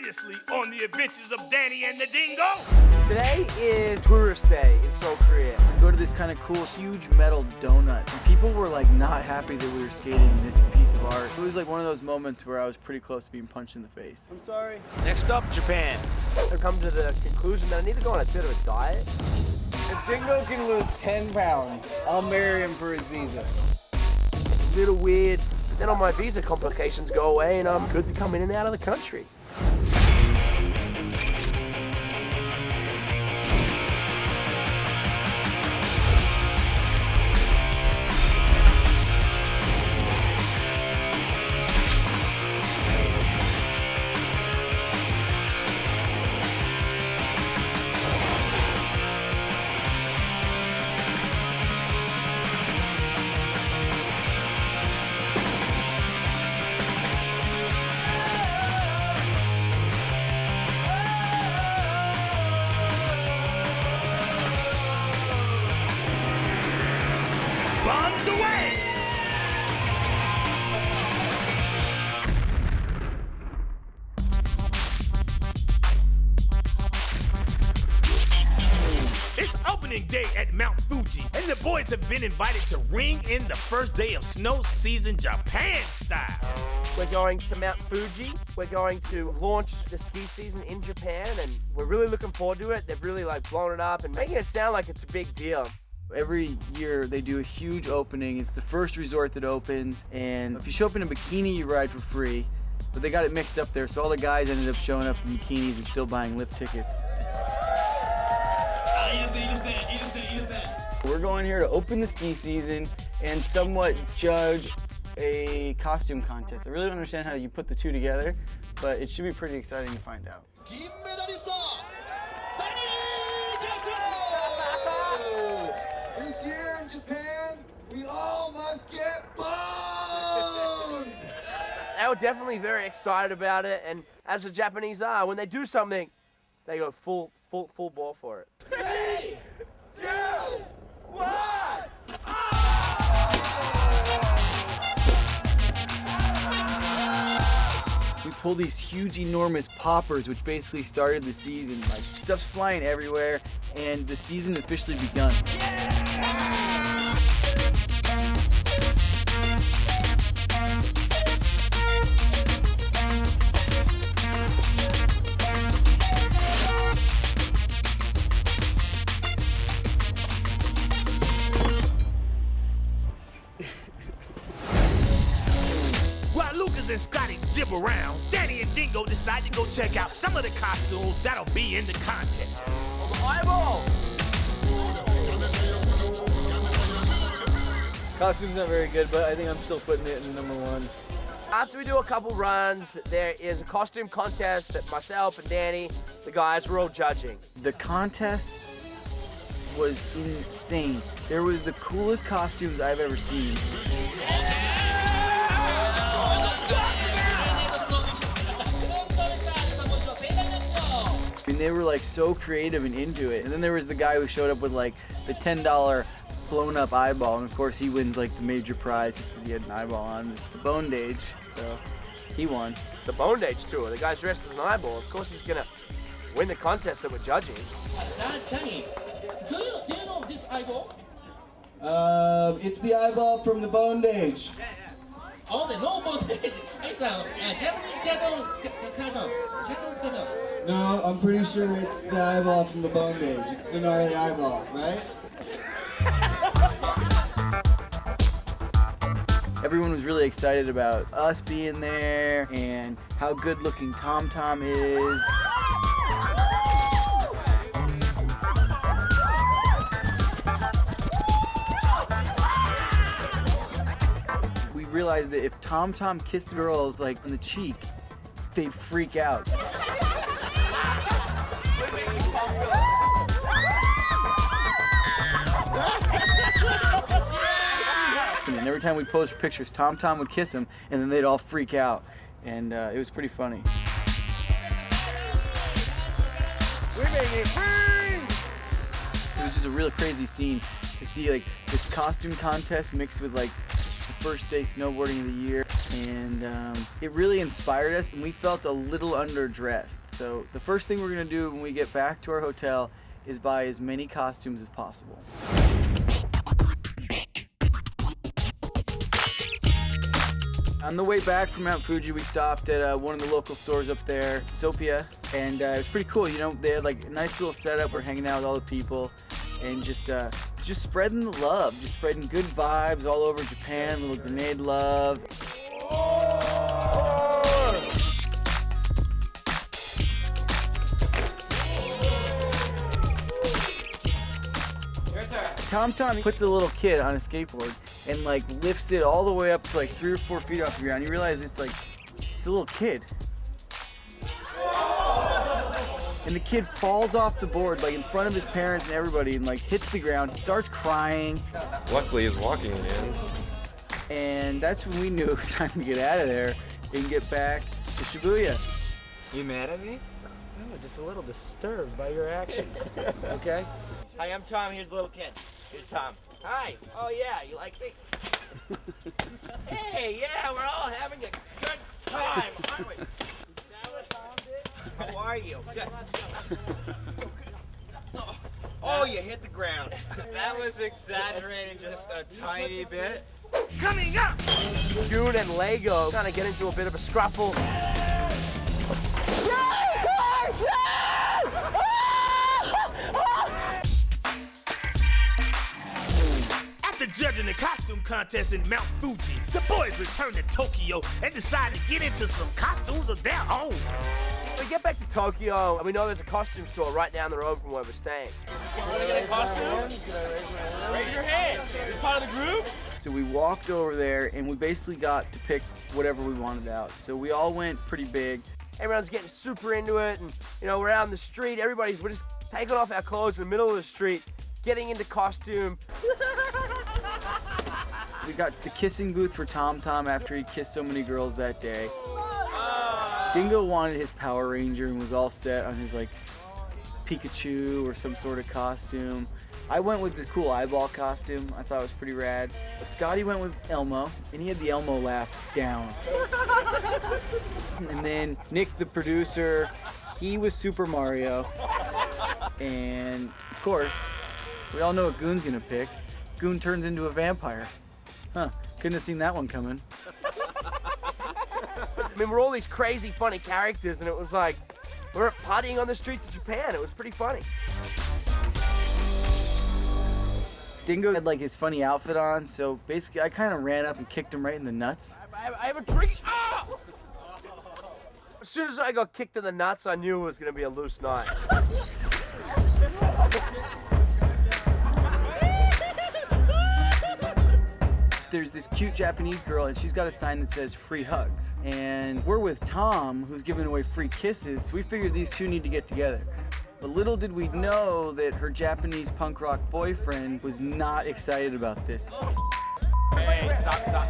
Previously on the adventures of Danny and the Dingo. Today is tourist day in Seoul, Korea. We go to this kind of cool, huge metal donut. And people were like not happy that we were skating this piece of art. It was like one of those moments where I was pretty close to being punched in the face. I'm sorry. Next up, Japan. I've come to the conclusion that I need to go on a bit of a diet. If Dingo can lose 10 pounds, I'll marry him for his visa. It's a little weird, but then all my visa complications go away and I'm good to come in and out of the country. Bombs away! It's opening day at Mount Fuji, and the boys have been invited to ring in the first day of snow season Japan style. We're going to Mount Fuji. We're going to launch the ski season in Japan and we're really looking forward to it. They've really blown it up and making it sound like it's a big deal. Every year they do a huge opening. It's the first resort that opens, and if you show up in a bikini, you ride for free. But they got it mixed up there, so all the guys ended up showing up in bikinis and still buying lift tickets. We're going here to open the ski season and somewhat judge a costume contest. I really don't understand how you put the two together, but it should be pretty exciting to find out. This year in Japan, we all must get boned! They were definitely very excited about it, and as the Japanese are, when they do something, they go full ball for it. 3, 2, 1! We pull these huge, enormous poppers, which basically started the season. Like, stuff's flying everywhere, and the season officially begun. While Lucas and Scotty jib around, Danny and Dingo decide to go check out some of the costumes that'll be in the contest. Eyeball! Costume's not very good, but I think I'm still putting it in #1. After we do a couple runs, there is a costume contest that myself and Danny, the guys, were all judging. The contest was insane. There was the coolest costumes I've ever seen. I mean, they were like so creative and into it. And then there was the guy who showed up with like the $10 blown up eyeball, and of course he wins like the major prize just because he had an eyeball on. It's the bondage, so he won. The bondage tour, the guy's dressed as an eyeball. Of course he's gonna win the contest that we're judging. Danny, do you know this eyeball? It's the eyeball from the bondage. Oh, the no bondage. It's a Japanese cartoon. Japanese cartoon. No, I'm pretty sure it's the eyeball from the bondage. It's the gnarly eyeball, right? Everyone was really excited about us being there and how good looking Tom Tom is. We realized that if Tom Tom kissed girls like on the cheek, they'd freak out. And every time we'd pose for pictures, Tom Tom would kiss him, and then they'd all freak out. And it was pretty funny. We're making it free! It was just a real crazy scene to see like this costume contest mixed with like the first day snowboarding of the year. And it really inspired us, and we felt a little underdressed. So the first thing we're gonna do when we get back to our hotel is buy as many costumes as possible. On the way back from Mount Fuji, we stopped at one of the local stores up there, Sophia, and it was pretty cool. You know, they had like a nice little setup. We're hanging out with all the people, and just spreading the love, just spreading good vibes all over Japan. Little grenade love. Tom puts a little kid on a skateboard and like lifts it all the way up to like 3 or 4 feet off the ground. You realize it's a little kid. And the kid falls off the board like in front of his parents and everybody and like hits the ground. He starts crying. Luckily he's walking again. And that's when we knew it was time to get out of there and get back to Shibuya. You mad at me? No, just a little disturbed by your actions. Okay? Hi, I'm Tom. Here's the little kid. Here's Tom. Hi. Oh, yeah. You like me? Hey, yeah. We're all having a good time, aren't we? How are you? Oh, you hit the ground. That was exaggerating just a tiny bit. Coming up! Goon and Lego kind of get into a bit of a scruffle. After judging the costume contest in Mount Fuji, the boys returned to Tokyo and decided to get into some costumes of their own. We get back to Tokyo, and we know there's a costume store right down the road from where we're staying. Want to get a costume? Raise your hand. You're part of the group? So we walked over there and we basically got to pick whatever we wanted out. So we all went pretty big. Everyone's getting super into it, and you know, we're out in the street. We're just taking off our clothes in the middle of the street, getting into costume. We got the kissing booth for Tom after he kissed so many girls that day. Dingo wanted his Power Ranger and was all set on his like Pikachu or some sort of costume. I went with the cool eyeball costume. I thought it was pretty rad. Scotty went with Elmo, and he had the Elmo laugh down. And then Nick, the producer, he was Super Mario. And of course, we all know what Goon's gonna pick. Goon turns into a vampire. Huh, couldn't have seen that one coming. I mean, we're all these crazy, funny characters, and it was like, we're partying on the streets of Japan. It was pretty funny. Dingo had like his funny outfit on, so basically I kind of ran up and kicked him right in the nuts. I have a drink. Ah! As soon as I got kicked in the nuts, I knew it was gonna be a loose night. There's this cute Japanese girl, and she's got a sign that says free hugs. And we're with Tom, who's giving away free kisses, so we figured these two need to get together. But little did we know that her Japanese punk rock boyfriend was not excited about this. Hey, stop.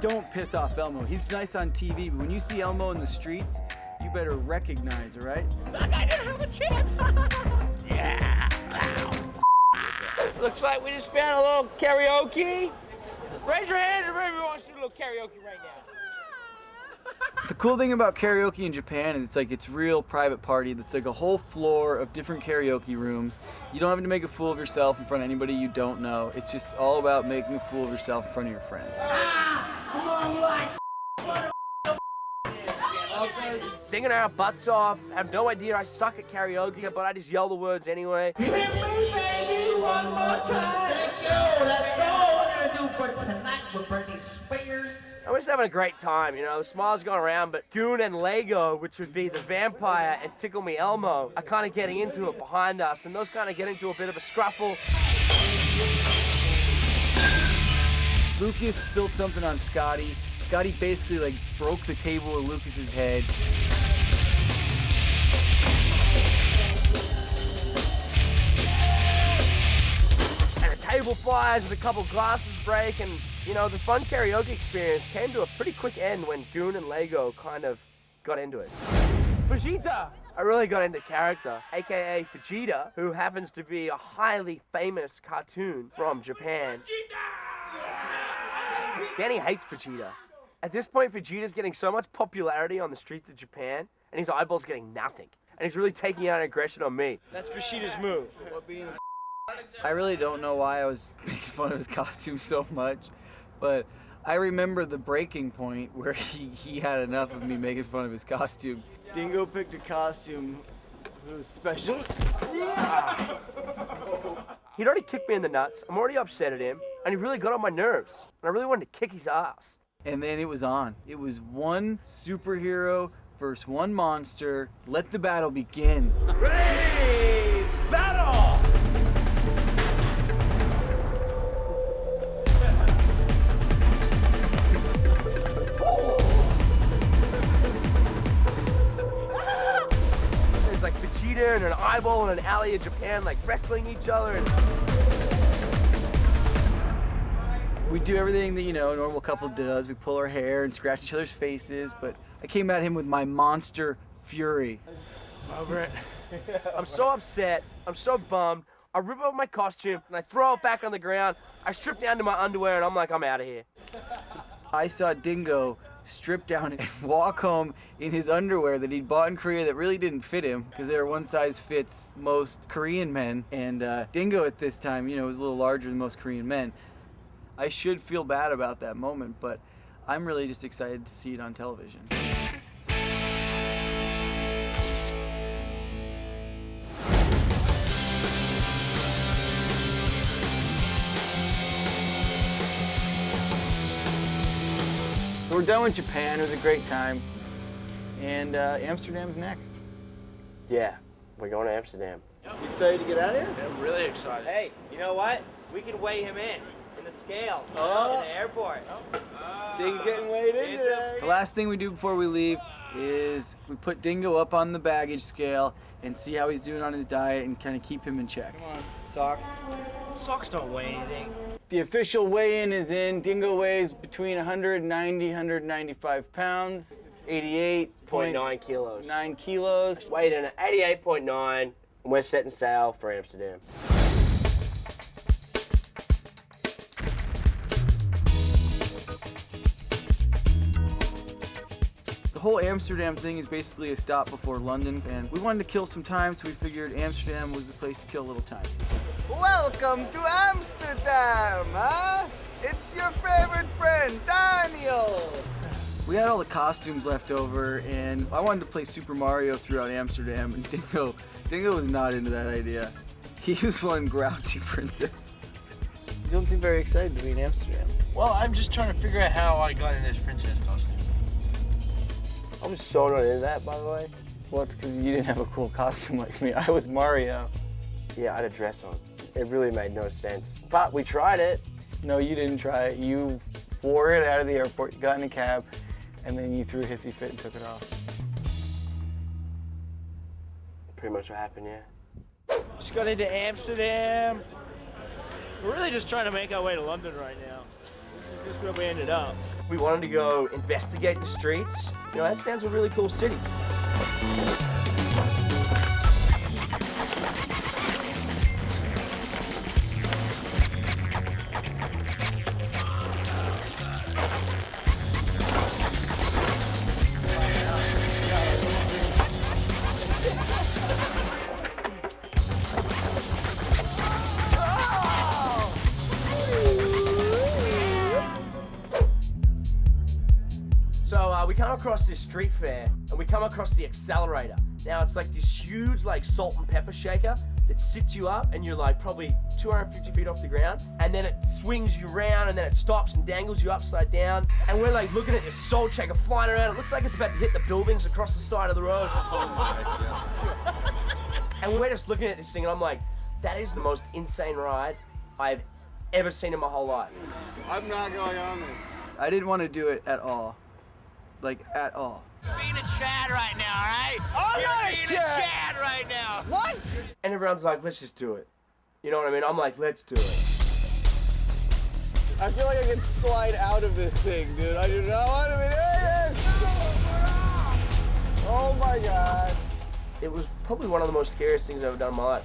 Don't piss off Elmo. He's nice on TV, but when you see Elmo in the streets, you better recognize, all right? That guy didn't have a chance. Yeah. Looks like we just found a little karaoke. Raise your hand if everyone wants to do a little karaoke right now. The cool thing about karaoke in Japan is it's real private party. That's like a whole floor of different karaoke rooms. You don't have to make a fool of yourself in front of anybody you don't know. It's just all about making a fool of yourself in front of your friends. Singing our butts off. Have no idea I suck at karaoke, but I just yell the words anyway. Hit me, baby, one more time. Thank you. That's all we're gonna do for tonight with Britney Spears. I'm just having a great time, you know. The smiles going around, but Goon and Lego, which would be the vampire, and Tickle Me Elmo, are kind of getting into it behind us, and those kind of get into a bit of a scruffle. Lucas spilled something on Scotty. Scotty basically broke the table with Lucas's head. And a table flies and a couple glasses break, and you know, the fun karaoke experience came to a pretty quick end when Goon and Lego kind of got into it. Vegeta! I really got into character, aka Vegeta, who happens to be a highly famous cartoon from Japan. Danny hates Vegeta. At this point, Vegeta's getting so much popularity on the streets of Japan, and his eyeball's getting nothing. And he's really taking out aggression on me. That's Bushida's move. I really don't know why I was making fun of his costume so much, but I remember the breaking point where he had enough of me making fun of his costume. Dingo picked a costume that was special. He'd already kicked me in the nuts. I'm already upset at him, and he really got on my nerves. And I really wanted to kick his ass. And then it was on. It was one superhero versus one monster. Let the battle begin. Ready, battle! There's like Vegeta and an eyeball in an alley in Japan, like wrestling each other. And We do everything that, you know, a normal couple does. We pull our hair and scratch each other's faces, but I came at him with my monster fury. over it. I'm so upset. I'm so bummed. I rip off my costume and I throw it back on the ground. I strip down to my underwear and I'm like, I'm out of here. I saw Dingo strip down and walk home in his underwear that he'd bought in Korea that really didn't fit him because they were one size fits most Korean men. And Dingo at this time, you know, was a little larger than most Korean men. I should feel bad about that moment, but I'm really just excited to see it on television. So we're done with Japan. It was a great time. And Amsterdam's next. Yeah, we're going to Amsterdam. You excited to get out of here? I'm really excited. Hey, you know what? We can weigh him in the scale in the airport. Dingo's getting weighed in today. The last thing we do before we leave is we put Dingo up on the baggage scale and see how he's doing on his diet and kind of keep him in check. Come on, socks. Socks don't weigh anything. The official weigh-in is in. Dingo weighs between 190, 195 pounds, 88.9 kilos. 9 kilos. Weighed in at 88.9, and we're setting sail for Amsterdam. The whole Amsterdam thing is basically a stop before London, and we wanted to kill some time, so we figured Amsterdam was the place to kill a little time. Welcome to Amsterdam, huh? It's your favorite friend, Daniel. We had all the costumes left over, and I wanted to play Super Mario throughout Amsterdam, and Dingo was not into that idea. He was one grouchy princess. You don't seem very excited to be in Amsterdam. Well, I'm just trying to figure out how I got in this princess costume. I'm so not into that, by the way. Well, it's because you didn't have a cool costume like me. I was Mario. Yeah, I had a dress on. It really made no sense. But we tried it. No, you didn't try it. You wore it out of the airport, got in a cab, and then you threw a hissy fit and took it off. Pretty much what happened, yeah. Just got into Amsterdam. We're really just trying to make our way to London right now. This is just where we ended up. We wanted to go investigate the streets. You know, Amsterdam's a really cool city. So we come across this street fair and we come across the accelerator. Now it's like this huge like salt and pepper shaker that sits you up and you're like probably 250 feet off the ground, and then it swings you around and then it stops and dangles you upside down, and we're like looking at this salt shaker flying around. It looks like it's about to hit the buildings across the side of the road. And we're just looking at this thing and I'm like, that is the most insane ride I've ever seen in my whole life. I'm not going on this. I didn't want to do it at all. Like, at all. Being a Chad right now, alright? I'm not a Being Chad. a Chad right now. What? And everyone's like, let's just do it. You know what I mean? I'm like, let's do it. I feel like I can slide out of this thing, dude. I do not want to be doing this. Oh my God. It was probably one of the most scariest things I've ever done in my life.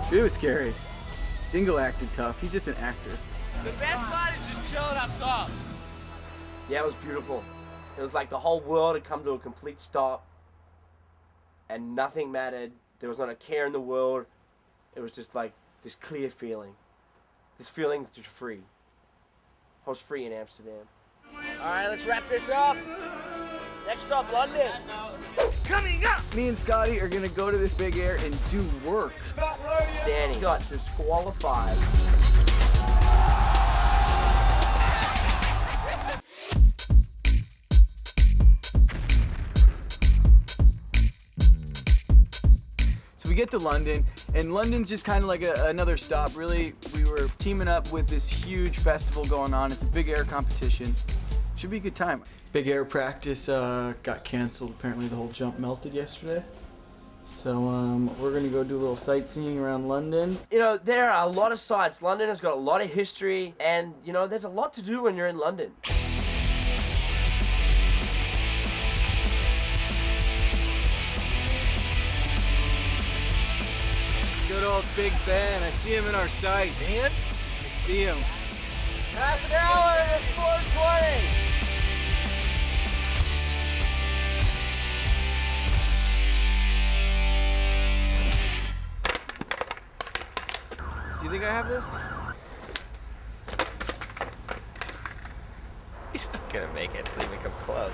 It was scary. Dingo acted tough. He's just an actor. The best part is just chilling up top. Yeah, it was beautiful. It was like the whole world had come to a complete stop and nothing mattered. There was not a care in the world. It was just like this clear feeling. This feeling that you're free. I was free in Amsterdam. All right, let's wrap this up. Next stop, London. Coming up! Me and Scotty are gonna go to this big air and do work. Danny got disqualified. So we get to London, and London's just kind of like another stop. Really, we were teaming up with this huge festival going on. It's a big air competition. Should be a good time. Big air practice got canceled. Apparently the whole jump melted yesterday. So we're gonna go do a little sightseeing around London. You know, there are a lot of sites. London has got a lot of history, and you know, there's a lot to do when you're in London. Good old Big Ben. I see him in our sights. Man? I see him. Half an hour and it's 4:20. Do you think I have this? He's not gonna make it until we come close.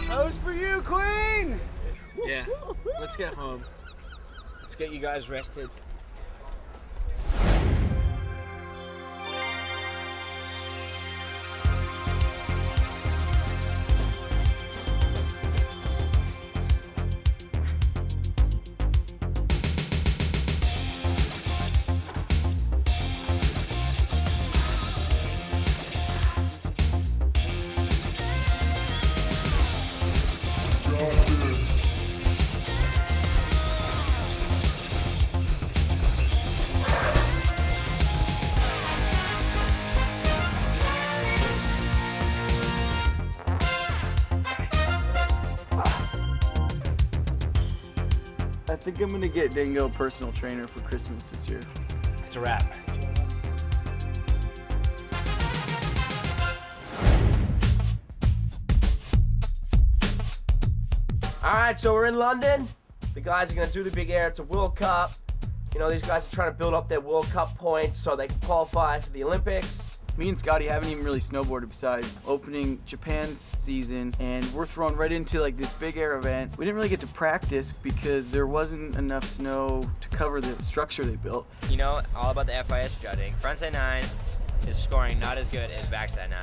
That was for you, Queen! Yeah, let's get home. Let's get you guys rested. I think I'm gonna get Dingo a personal trainer for Christmas this year. It's a wrap. All right, so we're in London. The guys are gonna do the big air. It's a World Cup. You know, these guys are trying to build up their World Cup points so they can qualify for the Olympics. Me and Scotty haven't even really snowboarded besides opening Japan's season, and we're thrown right into like this big air event. We didn't really get to practice because there wasn't enough snow to cover the structure they built. You know, all about the FIS judging. Frontside 9 is scoring not as good as backside 9.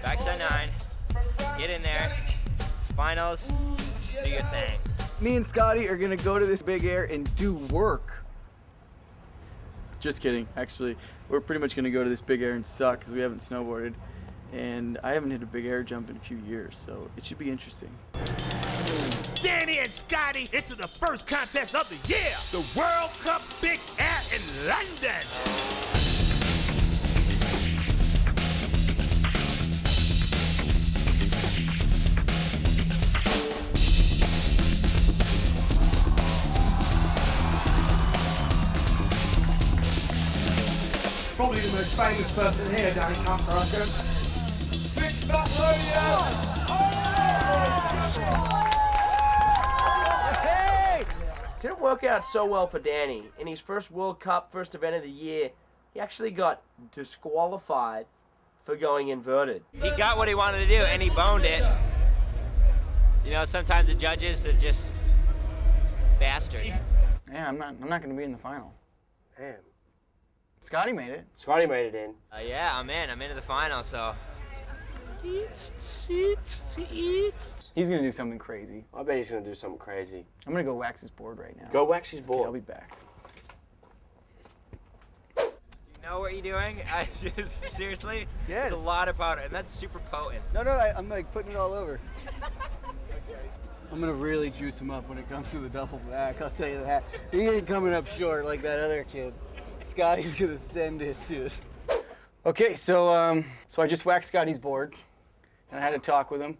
Backside 9, get in there. Finals, do your thing. Me and Scotty are gonna go to this big air and do work. Just kidding, actually. We're pretty much gonna go to this big air and suck because we haven't snowboarded. And I haven't hit a big air jump in a few years, so it should be interesting. Danny and Scotty into the first contest of the year, the World Cup Big Air in London. Probably the most famous person here, Danny Custer, I reckon. 6 back Hey! Didn't work out so well for Danny. In his first World Cup, first event of the year, he actually got disqualified for going inverted. He got what he wanted to do, and he boned it. You know, sometimes the judges are just bastards. Yeah, I'm not gonna be in the final. Damn. Scotty made it. Scotty made it in. Yeah, I'm in. I'm into the final, so. He's gonna do something crazy. I bet he's gonna do something crazy. I'm gonna go wax his board right now. Go wax his Okay, board. I'll be back. You know what you're doing? I just, seriously? Yes. It's a lot of powder, and that's super potent. No, I'm like putting it all over. I'm gonna really juice him up when it comes to the duffel bag, I'll tell you that. He ain't coming up short like that other kid. Scotty's gonna send it to Okay, so I just whacked Scotty's board, and I had a talk with him,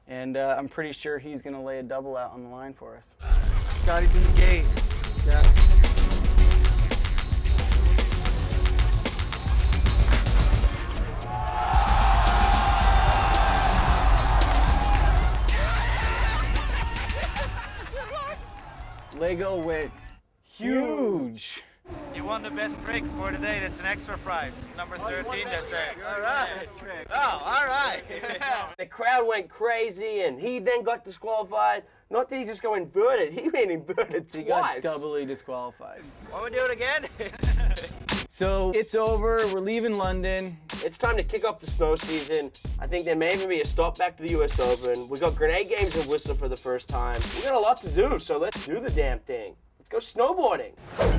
and I'm pretty sure he's gonna lay a double out on the line for us. Scotty's in the gate. Yeah. Lego went huge. You won the best trick for the day. That's an extra prize. Number 13, that's it. All right. Oh, all right. The crowd went crazy, and he then got disqualified. Not that he just go inverted, he went inverted twice. He got doubly disqualified. Want me to do it again? So it's over, we're leaving London. It's time to kick off the snow season. I think there may even be a stop back to the US Open. We got grenade games in Whistler for the first time. We got a lot to do, so let's do the damn thing. Let's go snowboarding.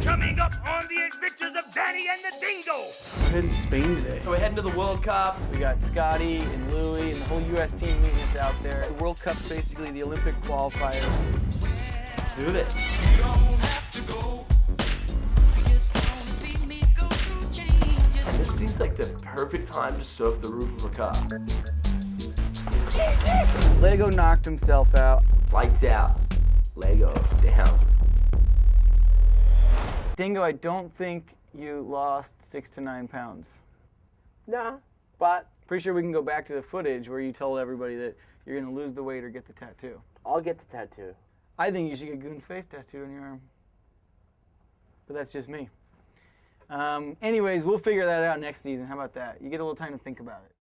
Coming up on the adventures of Danny and the Dingo. We're heading to Spain today. So we're heading to the World Cup. We got Scotty and Louie and the whole US team meeting us out there. The World Cup's basically the Olympic qualifier. Let's do this. This seems like the perfect time to surf the roof of a car. Lego knocked himself out. Lights out. Lego down. Dingo, I don't think you lost 6 to 9 pounds. Nah, but Pretty sure we can go back to the footage where you told everybody that you're gonna lose the weight or get the tattoo. I'll get the tattoo. I think you should get Goon's face tattooed on your arm. But that's just me. Anyways, we'll figure that out next season. How about that? You get a little time to think about it.